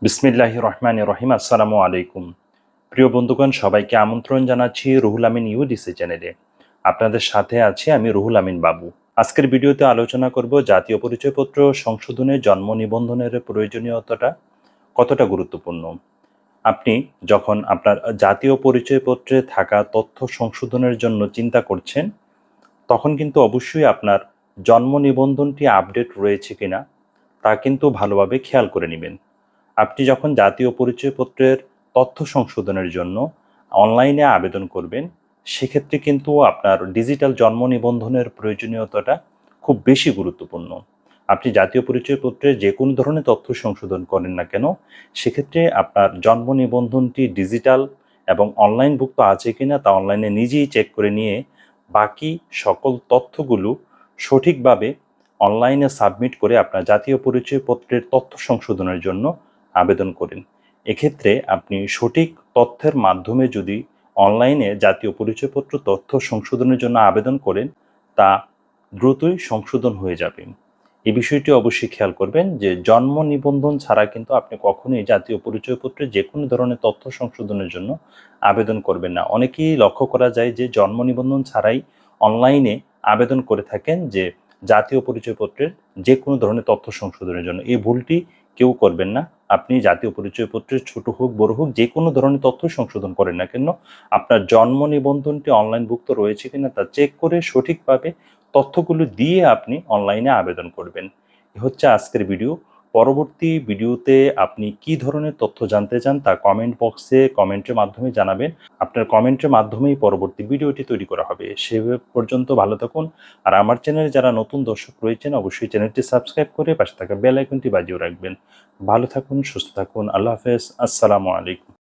বিসমিল্লাহির রহমানির রহিম। আসসালামু আলাইকুম। প্রিয় বন্ধুগণ, সবাইকে আমন্ত্রণ জানাচ্ছি রুহুল আমিন ইউডিসি চ্যানেলে। আপনাদের সাথে আছি আমি রুহুল আমিন বাবু। আজকের ভিডিওতে আলোচনা করব জাতীয় পরিচয়পত্র সংশোধনে জন্ম নিবন্ধনের প্রয়োজনীয়তাটা কতটা গুরুত্বপূর্ণ। আপনি যখন আপনার জাতীয় পরিচয়পত্রে থাকা তথ্য সংশোধনের জন্য চিন্তা করছেন, তখন কিন্তু অবশ্যই আপনার জন্ম নিবন্ধনটি আপডেট রয়েছে কিনা তা কিন্তু ভালোভাবে খেয়াল করে নেবেন। আপনি যখন জাতীয় পরিচয়পত্রের তথ্য সংশোধনের জন্য অনলাইনে আবেদন করবেন, সেক্ষেত্রে কিন্তু আপনার ডিজিটাল জন্ম নিবন্ধনের প্রয়োজনীয়তাটা খুব বেশি গুরুত্বপূর্ণ। আপনি জাতীয় পরিচয়পত্রে যে কোনো ধরনের তথ্য সংশোধন করেন না কেন, সেক্ষেত্রে আপনার জন্ম নিবন্ধনটি ডিজিটাল এবং অনলাইনভুক্ত আছে কিনা তা অনলাইনে নিজেই চেক করে নিয়ে বাকি সকল তথ্যগুলো সঠিকভাবে অনলাইনে সাবমিট করে আপনার জাতীয় পরিচয়পত্রের তথ্য সংশোধনের জন্য আবেদন করেন। এক্ষেত্রে আপনি সঠিক তথ্যের মাধ্যমে যদি অনলাইনে জাতীয় পরিচয়পত্র তথ্য সংশোধনের জন্য আবেদন করেন, তা দ্রুতই সংশোধন হয়ে যাবে। এই বিষয়টি অবশ্যই খেয়াল করবেন যে জন্ম নিবন্ধন ছাড়া কিন্তু আপনি কখনোই জাতীয় পরিচয়পত্রে যে কোনো ধরনের তথ্য সংশোধনের জন্য আবেদন করবেন না। অনেকেই লক্ষ্য করা যায় যে জন্ম নিবন্ধন ছাড়াই অনলাইনে আবেদন করে থাকেন যে জাতীয় পরিচয়পত্রের যে কোনো ধরনের তথ্য সংশোধনের জন্য। এই ভুলটি কেউ করবেন না। আপনি জাতীয় পরিচয়পত্রের ছোট হোক বড় হোক যে কোনো ধরনের তথ্য সংশোধন করেন না কেন, আপনার জন্ম নিবন্ধনটি অনলাইনভুক্ত রয়েছে কিনা তা চেক করে সঠিকভাবে তথ্যগুলো দিয়ে আপনি অনলাইনে আবেদন করবেন। এ হচ্ছে আজকের ভিডিও। পরবর্তী ভিডিওতে আপনি কি ধরনের তথ্য জানতে চান তা কমেন্ট বক্সে কমেন্টের মাধ্যমে জানাবেন। আপনার কমেন্টের মাধ্যমেই পরবর্তী ভিডিওটি তৈরি করা হবে। সে পর্যন্ত ভালো থাকুন। আর আমার চ্যানেলে যারা নতুন দর্শক রয়েছেন, অবশ্যই চ্যানেলটি সাবস্ক্রাইব করে পাশে থাকা বেল আইকনটি বাজিয়ে রাখবেন। ভালো থাকুন, সুস্থ থাকুন। আল্লাহ হাফেজ। আসসালামু আলাইকুম।